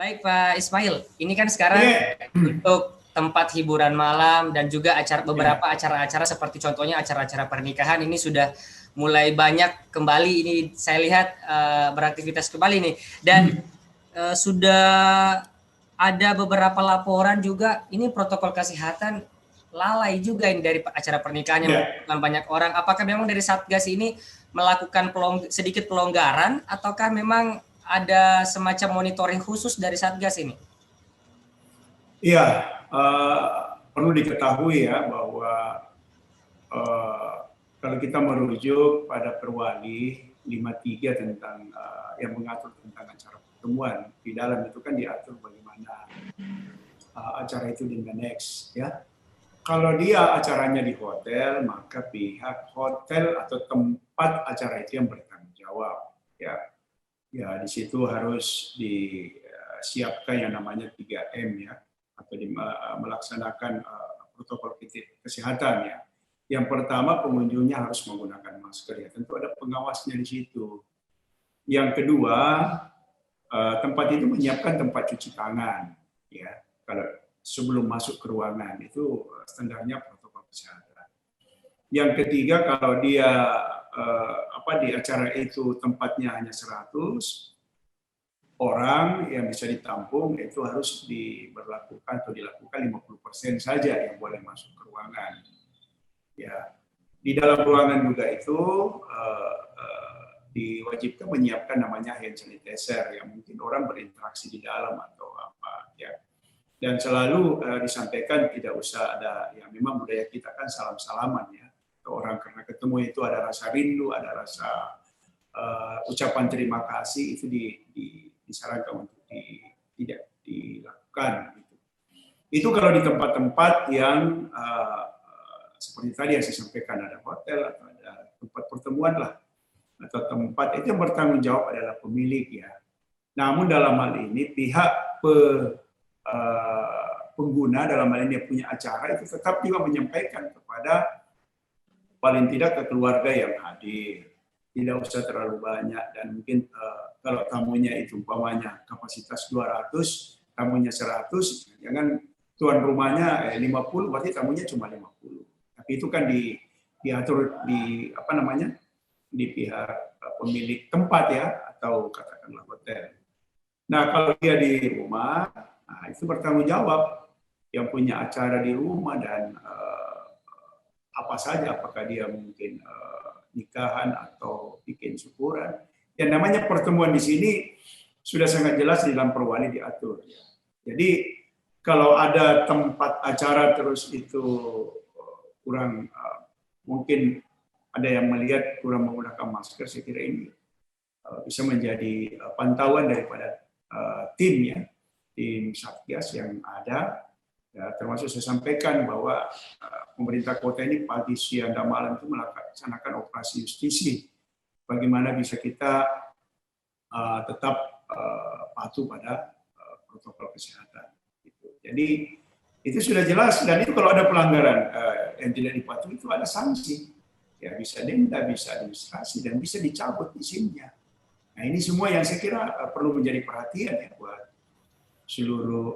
Baik Pak Ismail, ini kan sekarang Iya. untuk tempat hiburan malam dan juga beberapa Iya. acara-acara seperti contohnya acara-acara pernikahan ini sudah mulai banyak kembali ini saya lihat beraktivitas kembali nih dan sudah ada beberapa laporan juga ini protokol kesehatan lalai juga ini dari acara pernikahan yang Iya. melibatkan banyak orang. Apakah memang dari Satgas ini melakukan sedikit pelonggaran ataukah memang ada semacam monitoring khusus dari Satgas ini? Iya, perlu diketahui ya bahwa kalau kita merujuk pada Perwali 53 tentang yang mengatur tentang acara pertemuan, di dalam itu kan diatur bagaimana acara itu di-manage ya. Kalau dia acaranya di hotel, maka pihak hotel atau tempat acara itu yang bertanggung jawab ya. Ya, di situ harus disiapkan yang namanya 3M ya, atau melaksanakan protokol kesehatan ya. Yang pertama, pengunjungnya harus menggunakan masker ya, tentu ada pengawasnya di situ. Yang kedua, tempat itu menyiapkan tempat cuci tangan ya, kalau sebelum masuk ke ruangan, itu standarnya protokol kesehatan. Yang ketiga, kalau dia di acara itu tempatnya hanya 100 orang yang bisa ditampung, itu harus diberlakukan atau dilakukan 50% saja yang boleh masuk ke ruangan. Ya, di dalam ruangan juga itu diwajibkan menyiapkan namanya hand sanitizer yang mungkin orang berinteraksi di dalam atau apa ya. Dan selalu disampaikan tidak usah ada, yang memang budaya kita kan salam-salaman ya. Orang karena ketemu itu ada rasa rindu, ada rasa ucapan terima kasih, itu disarankan untuk tidak dilakukan. Gitu. Itu kalau di tempat-tempat yang seperti tadi yang saya sampaikan, ada hotel atau ada tempat pertemuan lah, atau tempat itu yang bertanggung jawab adalah pemilik ya. Namun dalam hal ini pihak pengguna, dalam hal ini punya acara, itu tetap juga menyampaikan kepada paling tidak ke keluarga yang hadir. Tidak usah terlalu banyak, dan mungkin kalau tamunya itu umpamanya kapasitas 200, tamunya 100, jangan tuan rumahnya 50, berarti tamunya cuma 50. Tapi itu kan diatur di di pihak pemilik tempat ya, atau katakanlah hotel. Nah, kalau dia di rumah, nah itu bertanggung jawab yang punya acara di rumah, dan apa saja, apakah dia mungkin nikahan atau bikin syukuran. Yang namanya pertemuan di sini sudah sangat jelas di dalam Perwali diatur. Jadi kalau ada tempat acara terus itu kurang, mungkin ada yang melihat kurang menggunakan masker, saya kira ini bisa menjadi pantauan daripada tim Satgas yang ada. Ya, termasuk saya sampaikan bahwa pemerintah kota ini pagi, siang, dan malam itu melaksanakan operasi justisi. Bagaimana bisa kita tetap patuh pada protokol kesehatan. Jadi itu sudah jelas, dan itu kalau ada pelanggaran yang tidak dipatuhi itu ada sanksi. Ya, bisa denda, bisa administrasi, dan bisa dicabut izinnya. Nah, ini semua yang saya kira perlu menjadi perhatian ya buat seluruh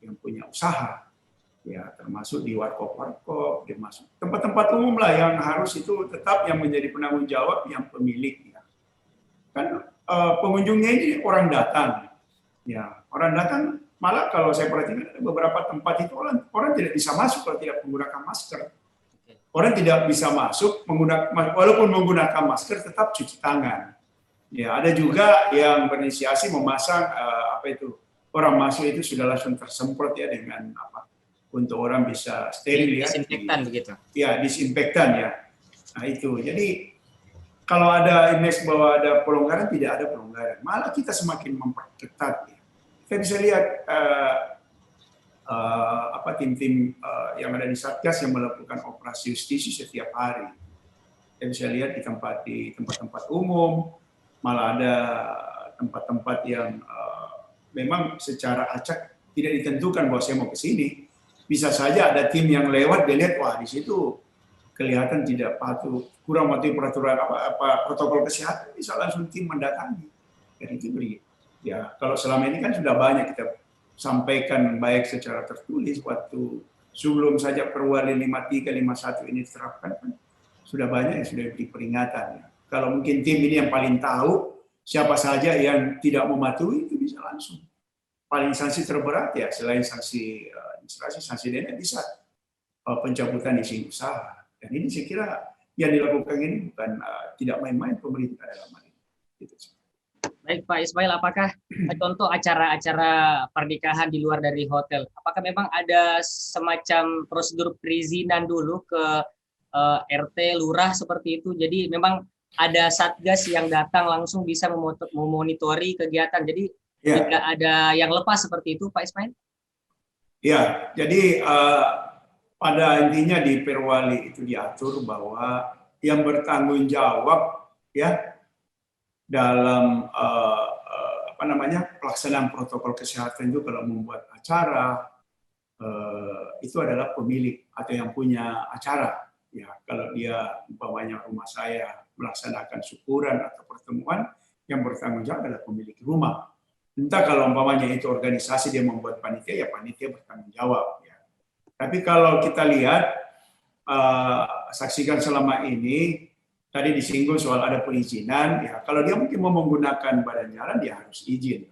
yang punya usaha, ya termasuk di warkop, termasuk tempat-tempat umum lah, yang harus itu tetap yang menjadi penanggung jawab yang pemilik. Ya. Kan pengunjungnya ini orang datang, ya orang datang, malah kalau saya perhatikan ada beberapa tempat itu orang tidak bisa masuk kalau tidak menggunakan masker. Orang tidak bisa masuk walaupun menggunakan masker, tetap cuci tangan. Ya, ada juga yang berinisiasi memasang orang masuk itu sudah langsung tersemprot ya dengan untuk orang bisa steril ya. Disinfektan begitu. Ya, disinfektan ya. Nah itu. Jadi kalau ada image bahwa ada pelonggaran, tidak ada pelonggaran. Malah kita semakin memperketat. Ya. Kita bisa lihat tim-tim yang ada di Satgas yang melakukan operasi justisi setiap hari. Kita bisa lihat di tempat-tempat umum, malah ada tempat-tempat yang memang secara acak tidak ditentukan bahwa saya mau ke sini. Bisa saja ada tim yang lewat, dia lihat, wah di situ kelihatan tidak patuh, kurang mematuhi peraturan protokol kesehatan, bisa langsung tim mendatangi. Dan itu Ya, kalau selama ini kan sudah banyak kita sampaikan baik secara tertulis waktu sebelum saja Perwali 53, 51 ini diterapkan kan sudah banyak yang sudah diberi peringatan. Ya. Kalau mungkin tim ini yang paling tahu siapa saja yang tidak mematuhi itu bisa langsung. Paling sanksi terberat ya selain sanksi administrasi, sanksi denda bisa pencabutan izin usaha. Dan ini saya kira yang dilakukan ini bukan tidak main-main pemerintah dalam hal ini. Gitu. Baik Pak Ismail, apakah contoh acara-acara pernikahan di luar dari hotel, apakah memang ada semacam prosedur perizinan dulu ke RT, lurah seperti itu? Jadi memang ada satgas yang datang langsung bisa memonitori kegiatan. Jadi tidak ada yang lepas seperti itu, Pak Ismail? Ya, jadi pada intinya di Perwali itu diatur bahwa yang bertanggung jawab ya dalam pelaksanaan protokol kesehatan itu kalau membuat acara itu adalah pemilik atau yang punya acara. Ya, kalau dia umpamanya rumah saya melaksanakan syukuran atau pertemuan, yang bertanggung jawab adalah pemilik rumah. Entah kalau umpamanya itu organisasi dia membuat panitia, ya panitia bertanggung jawab. Ya. Tapi kalau kita lihat, saksikan selama ini, tadi disinggung soal ada perizinan, ya kalau dia mungkin mau menggunakan badan jalan, dia harus izin.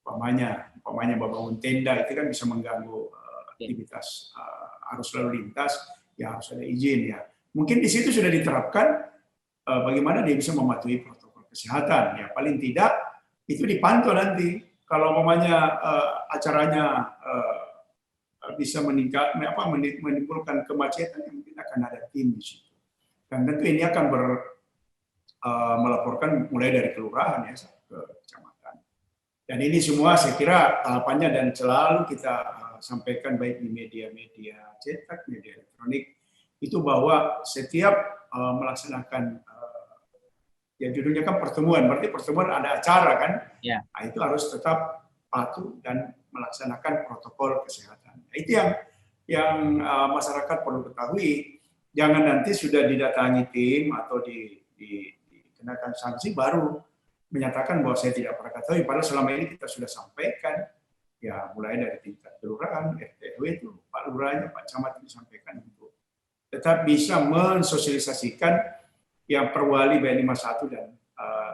Umpamanya bangun tenda itu kan bisa mengganggu aktivitas arus lalu lintas, ya harus ada izin ya. Mungkin di situ sudah diterapkan bagaimana dia bisa mematuhi protokol kesehatan. Ya paling tidak itu dipantau nanti. Kalau umpamanya acaranya bisa menimbulkan kemacetan, mungkin akan ada tim di situ. Dan tentu ini akan melaporkan mulai dari kelurahan ya ke kecamatan. Dan ini semua saya kira tahapannya dan selalu kita sampaikan baik di media-media cetak, media elektronik itu bahwa setiap melaksanakan ya judulnya kan pertemuan, berarti pertemuan ada acara kan, ya. Nah, itu harus tetap patuh dan melaksanakan protokol kesehatan. Nah, itu yang masyarakat perlu ketahui. Jangan nanti sudah didatangi tim atau dikenakan sanksi baru menyatakan bahwa saya tidak pernah ketahui. Padahal selama ini kita sudah sampaikan, ya mulai dari tingkat kelurahan, RT RW itu Pak Lurahnya, Pak Camat disampaikan untuk tetap bisa mensosialisasikan yang Perwali baik 51 dan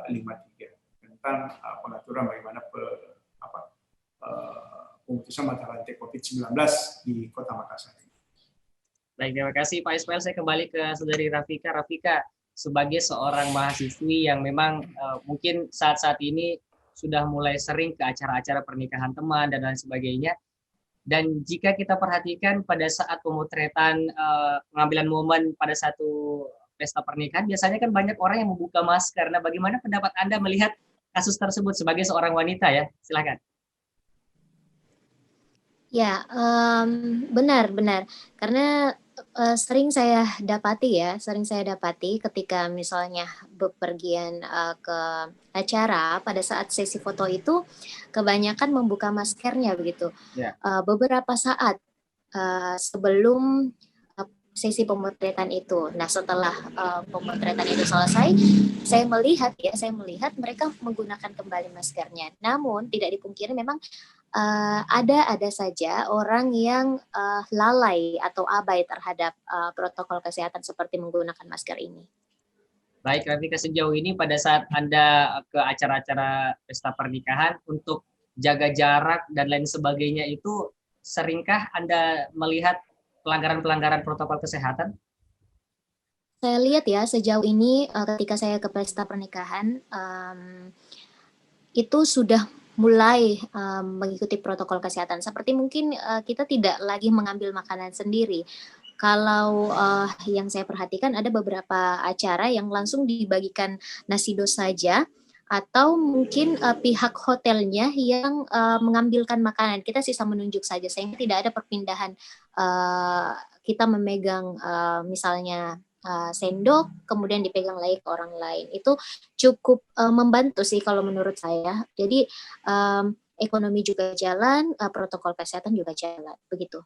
53 tentang pengaturan bagaimana pemutusan mata rantai COVID-19 di Kota Makassar. Baik, terima kasih Pak Ismail. Saya kembali ke Saudari Rafika. Rafika, sebagai seorang mahasiswi yang memang mungkin saat-saat ini sudah mulai sering ke acara-acara pernikahan teman dan lain sebagainya. Dan jika kita perhatikan pada saat pemotretan pengambilan momen pada satu pesta pernikahan, biasanya kan banyak orang yang membuka masker. Nah, bagaimana pendapat Anda melihat kasus tersebut sebagai seorang wanita ya? Silakan. Ya, benar. Karena sering saya dapati ketika misalnya bepergian ke acara pada saat sesi foto itu kebanyakan membuka maskernya begitu. Ya. Beberapa saat sebelum sesi pemotretan itu. Nah, setelah pemotretan itu selesai, saya melihat mereka menggunakan kembali maskernya. Namun tidak dipungkiri memang ada saja orang yang lalai atau abai terhadap protokol kesehatan seperti menggunakan masker ini. Baik, Rafika, sejauh ini pada saat Anda ke acara-acara pesta pernikahan untuk jaga jarak dan lain sebagainya itu seringkah Anda melihat pelanggaran-pelanggaran protokol kesehatan? Saya lihat ya sejauh ini ketika saya ke pesta pernikahan itu sudah mulai mengikuti protokol kesehatan. Seperti mungkin kita tidak lagi mengambil makanan sendiri. Kalau yang saya perhatikan ada beberapa acara yang langsung dibagikan nasi dos saja, atau mungkin pihak hotelnya yang mengambilkan makanan, kita sisa menunjuk saja, sehingga tidak ada perpindahan kita memegang misalnya sendok kemudian dipegang lagi ke orang lain. Itu cukup membantu sih kalau menurut saya. Jadi ekonomi juga jalan, protokol kesehatan juga jalan, begitu.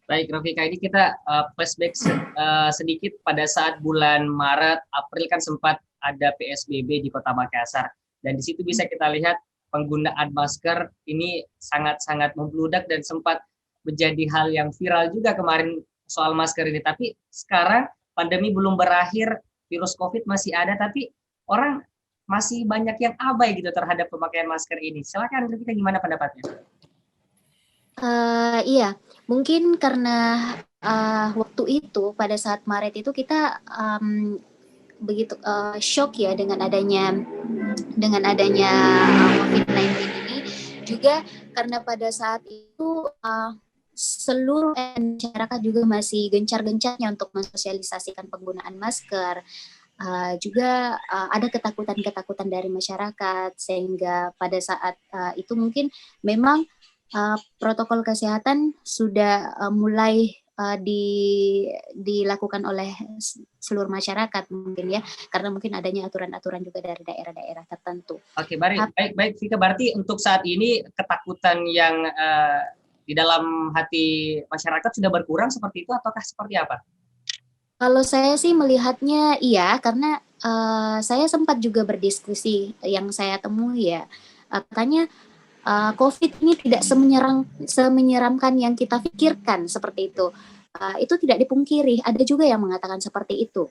Baik, Rafika, ini kita flashback sedikit pada saat bulan Maret, April kan sempat ada PSBB di Kota Makassar. Dan di situ bisa kita lihat penggunaan masker ini sangat-sangat membludak dan sempat menjadi hal yang viral juga kemarin soal masker ini. Tapi sekarang pandemi belum berakhir, virus COVID masih ada, tapi orang masih banyak yang abai gitu terhadap pemakaian masker ini. Silakan kita gimana pendapatnya? Iya, mungkin karena waktu itu pada saat Maret itu kita begitu shock ya dengan adanya COVID-19 ini, juga karena pada saat itu seluruh masyarakat juga masih gencar-gencarnya untuk mensosialisasikan penggunaan masker. Juga ada ketakutan-ketakutan dari masyarakat, sehingga pada saat itu mungkin memang protokol kesehatan sudah mulai dilakukan oleh seluruh masyarakat mungkin ya, karena mungkin adanya aturan-aturan juga dari daerah-daerah tertentu. Oke, baik Vika, berarti untuk saat ini ketakutan yang di dalam hati masyarakat sudah berkurang seperti itu ataukah seperti apa? Kalau saya sih melihatnya iya, karena saya sempat juga berdiskusi yang saya temui ya, katanya COVID ini tidak semenyeramkan yang kita pikirkan seperti itu. Itu tidak dipungkiri, ada juga yang mengatakan seperti itu.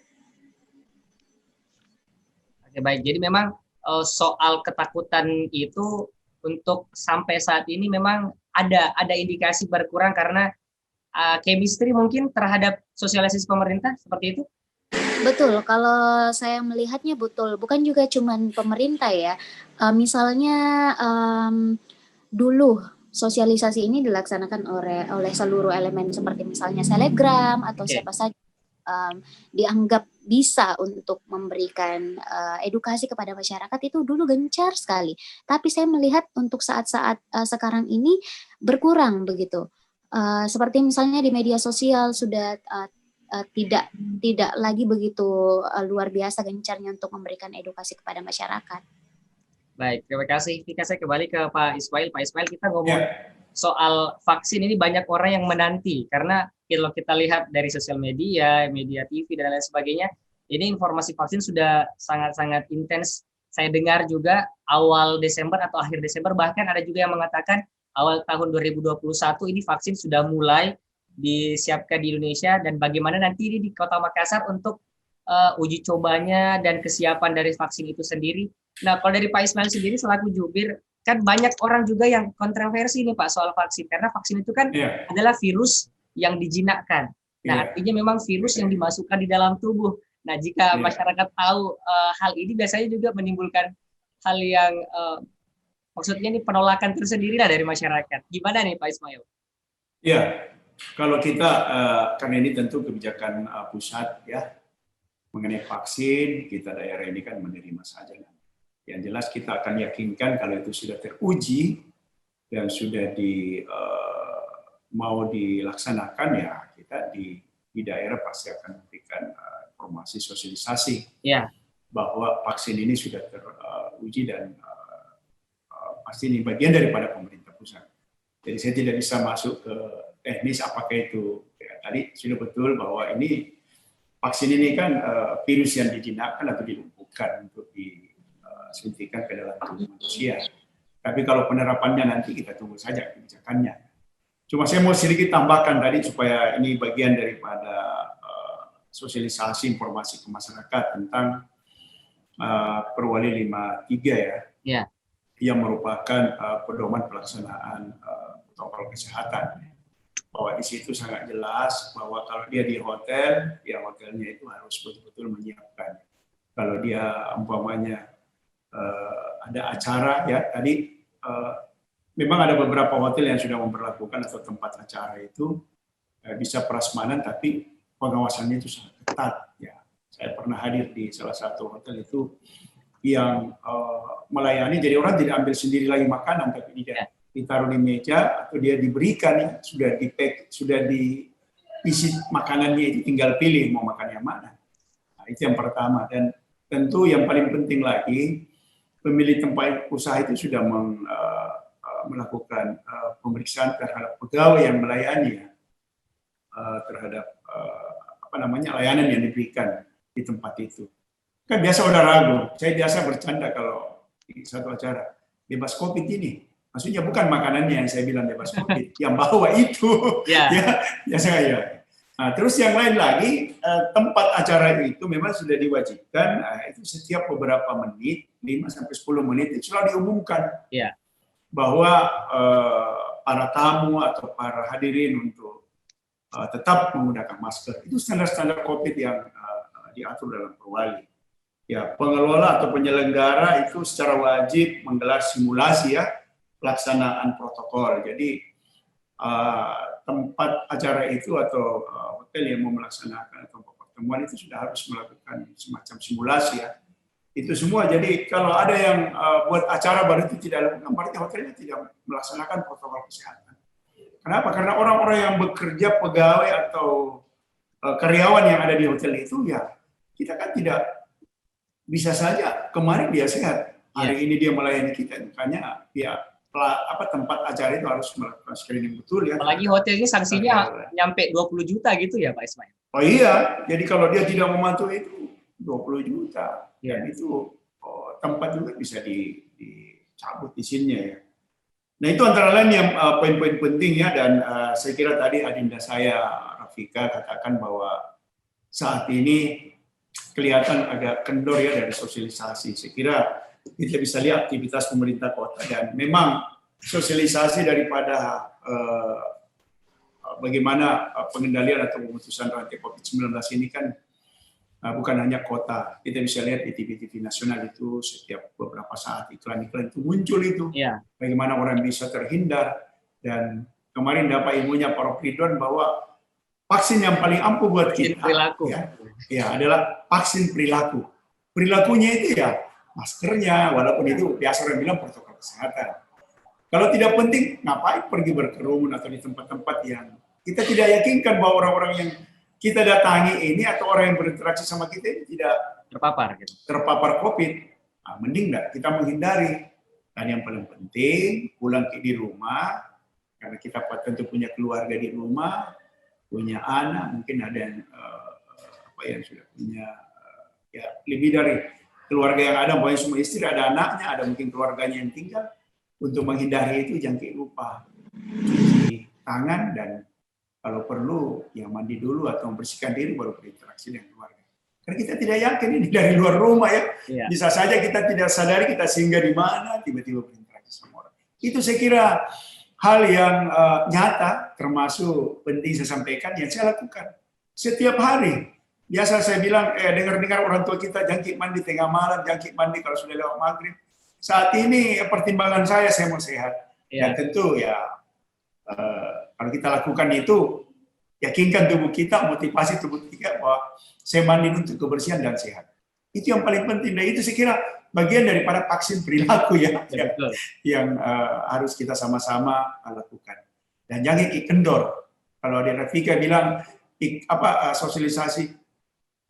Oke, baik. Jadi memang soal ketakutan itu untuk sampai saat ini memang ada indikasi berkurang karena chemistry mungkin terhadap sosialisasi pemerintah seperti itu? Betul, kalau saya melihatnya betul, bukan juga cuman pemerintah ya. Misalnya dulu sosialisasi ini dilaksanakan oleh seluruh elemen seperti misalnya selebgram atau siapa saja dianggap bisa untuk memberikan edukasi kepada masyarakat itu dulu gencar sekali. Tapi saya melihat untuk saat-saat sekarang ini berkurang begitu. Seperti misalnya di media sosial sudah tidak lagi begitu luar biasa gencarnya untuk memberikan edukasi kepada masyarakat. Baik, terima kasih. Vika, saya kembali ke Pak Ismail. Pak Ismail, kita ngomong soal vaksin ini banyak orang yang menanti karena kalau kita lihat dari sosial media, media TV dan lain sebagainya, ini informasi vaksin sudah sangat-sangat intens. Saya dengar juga awal Desember atau akhir Desember, bahkan ada juga yang mengatakan awal tahun 2021 ini vaksin sudah mulai disiapkan di Indonesia, dan bagaimana nanti ini di Kota Makassar untuk uji cobanya dan kesiapan dari vaksin itu sendiri. Nah, kalau dari Pak Ismail sendiri selaku jubir, kan banyak orang juga yang kontroversi nih Pak soal vaksin, karena vaksin itu kan adalah virus yang dijinakkan. Nah, artinya memang virus yang dimasukkan di dalam tubuh. Nah, jika masyarakat tahu hal ini biasanya juga menimbulkan hal yang maksudnya ini penolakan tersendiri lah dari masyarakat. Gimana nih Pak Ismail? Ya, kalau kita, karena ini tentu kebijakan pusat ya, mengenai vaksin, kita daerah ini kan menerima saja. Yang jelas kita akan yakinkan kalau itu sudah teruji dan sudah mau dilaksanakan, ya kita di daerah pasti akan memberikan informasi sosialisasi bahwa vaksin ini sudah teruji dan pasti ini bagian daripada pemerintah pusat. Jadi saya tidak bisa masuk ke teknis apakah itu tadi sudah betul bahwa ini vaksin ini kan virus yang dijinakkan atau dilumpuhkan untuk disuntikan ke dalam tubuh manusia. Tapi kalau penerapannya nanti kita tunggu saja kebijakannya. Cuma saya mau sedikit tambahkan tadi supaya ini bagian daripada sosialisasi informasi ke masyarakat tentang Perwali 53 ya, yang merupakan pedoman pelaksanaan protokol kesehatan. Bahwa di situ sangat jelas bahwa kalau dia di hotel, ya hotelnya itu harus betul-betul menyiapkan. Kalau dia umpamanya ada acara, ya tadi memang ada beberapa hotel yang sudah memperlakukan atau tempat acara itu bisa prasmanan, tapi pengawasannya itu sangat ketat. Ya, saya pernah hadir di salah satu hotel itu yang melayani, jadi orang tidak ambil sendiri lagi makanan, tapi dia ditaruh di meja atau dia diberikan, ya, sudah di-pack, sudah diisi makanannya, itu tinggal pilih mau makan yang mana. Nah, itu yang pertama. Dan tentu yang paling penting lagi, pemilik tempat usaha itu sudah melakukan pemeriksaan terhadap pegawai yang melayani, ya, terhadap layanan yang diberikan di tempat itu. Kan biasa udah ragu. Saya biasa bercanda kalau di satu acara, bebas COVID ini. Maksudnya bukan makanannya yang saya bilang bebas COVID, yang bawa itu. Ya saya. Nah, terus yang lain lagi, tempat acara itu memang sudah diwajibkan, itu setiap beberapa menit, 5-10 menit, itu selalu diumumkan bahwa para tamu atau para hadirin untuk tetap menggunakan masker. Itu standar-standar COVID yang diatur dalam Perwali. Ya, pengelola atau penyelenggara itu secara wajib menggelar simulasi pelaksanaan protokol. Jadi tempat acara itu atau hotel yang mau melaksanakan atau pertemuan itu sudah harus melakukan semacam simulasi Itu semua. Jadi kalau ada yang buat acara baru itu tidak lakukan, berarti hotelnya tidak melaksanakan protokol kesehatan. Kenapa? Karena orang-orang yang bekerja, pegawai atau karyawan yang ada di hotel itu kita kan tidak bisa saja kemarin dia sehat, hari ini dia melayani kita, makanya tempat acara itu harus melakukan screening betul Apalagi hotelnya sanksinya nyampe 20 juta gitu ya Pak Ismail. Oh iya, jadi kalau dia tidak mematuhi itu 20 juta. Dan itu tempat juga bisa dicabut izinnya Nah itu antara lain yang poin-poin penting dan saya kira tadi adinda saya Rafika katakan bahwa saat ini kelihatan agak kendor dari sosialisasi. Saya kira kita bisa lihat aktivitas pemerintah kota dan memang sosialisasi daripada bagaimana pengendalian atau pemutusan rantai COVID-19 ini kan bukan hanya kota. Kita bisa lihat di TV-TV nasional itu setiap beberapa saat iklan-iklan itu muncul itu. Bagaimana orang bisa terhindar. Dan kemarin dapat ilmunya Prof. Ridwan bahwa vaksin yang paling ampuh buat kita adalah vaksin perilaku. Perilakunya itu maskernya, walaupun itu biasa orang bilang protokol kesehatan. Kalau tidak penting, ngapain pergi berkerumun atau di tempat-tempat yang kita tidak yakinkan bahwa orang-orang yang kita datangi ini atau orang yang berinteraksi sama kita ini tidak terpapar COVID. Mending nggak kita menghindari. Dan yang paling penting, pulang di rumah, karena kita tentu punya keluarga di rumah, punya anak, mungkin ada yang sudah punya lebih dari keluarga yang ada, pokoknya semua istri, ada anaknya, ada mungkin keluarganya yang tinggal. Untuk menghindari itu jangan lupa cuci tangan dan kalau perlu mandi dulu atau membersihkan diri baru berinteraksi dengan keluarga. Karena kita tidak yakin ini dari luar rumah bisa saja kita tidak sadari kita singgah di mana tiba-tiba berinteraksi sama orang. Itu saya kira hal yang nyata termasuk penting saya sampaikan yang saya lakukan setiap hari. Biasa saya bilang dengar-dengar orang tua kita jangkit mandi tengah malam, jangkit mandi kalau sudah lewat maghrib. Saat ini pertimbangan saya mau sehat. Dan tentu kalau kita lakukan itu, yakinkan tubuh kita, motivasi tubuh kita bahwa saya mandi untuk kebersihan dan sehat. Itu yang paling penting. Dan itu saya kira bagian daripada vaksin perilaku yang harus kita sama-sama lakukan. Dan jangan kendor. Kalau ada Rafika bilang sosialisasi,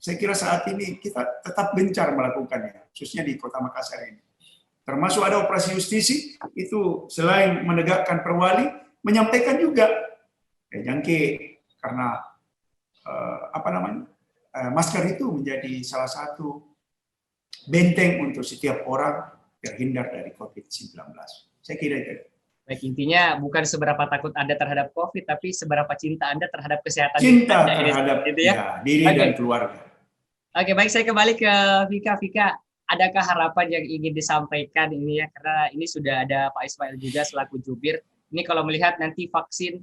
saya kira saat ini kita tetap gencar melakukannya, khususnya di Kota Makassar ini. Termasuk ada operasi justisi, itu selain menegakkan Perwali, menyampaikan juga, karena masker itu menjadi salah satu benteng untuk setiap orang terhindar dari COVID-19. Saya kira itu. Baik, intinya bukan seberapa takut Anda terhadap COVID, tapi seberapa cinta Anda terhadap kesehatan cinta Anda, terhadap diri dan keluarga. Oke, baik, saya kembali ke Vika. Vika, adakah harapan yang ingin disampaikan ini karena ini sudah ada Pak Ismail juga selaku jubir. Ini kalau melihat nanti vaksin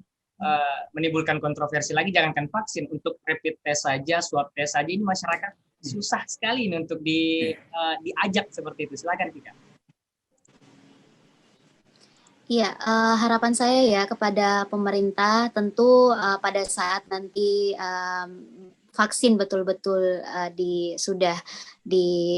menimbulkan kontroversi lagi, jangankan vaksin, untuk rapid test saja, swab test saja, ini masyarakat susah sekali ini untuk diajak seperti itu. Silakan Vika. Iya, harapan saya kepada pemerintah tentu pada saat nanti vaksin betul-betul sudah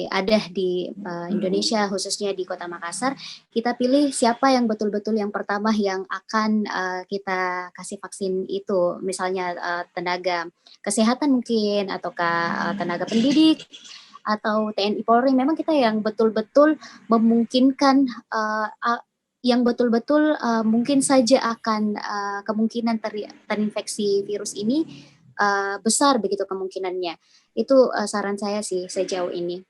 ada di Indonesia, khususnya di Kota Makassar, kita pilih siapa yang betul-betul yang pertama yang akan kita kasih vaksin itu, misalnya tenaga kesehatan mungkin, ataukah tenaga pendidik, atau TNI Polri. Memang kita yang betul-betul memungkinkan, yang betul-betul mungkin saja akan kemungkinan terinfeksi virus ini besar begitu kemungkinannya. Itu saran saya sih sejauh ini.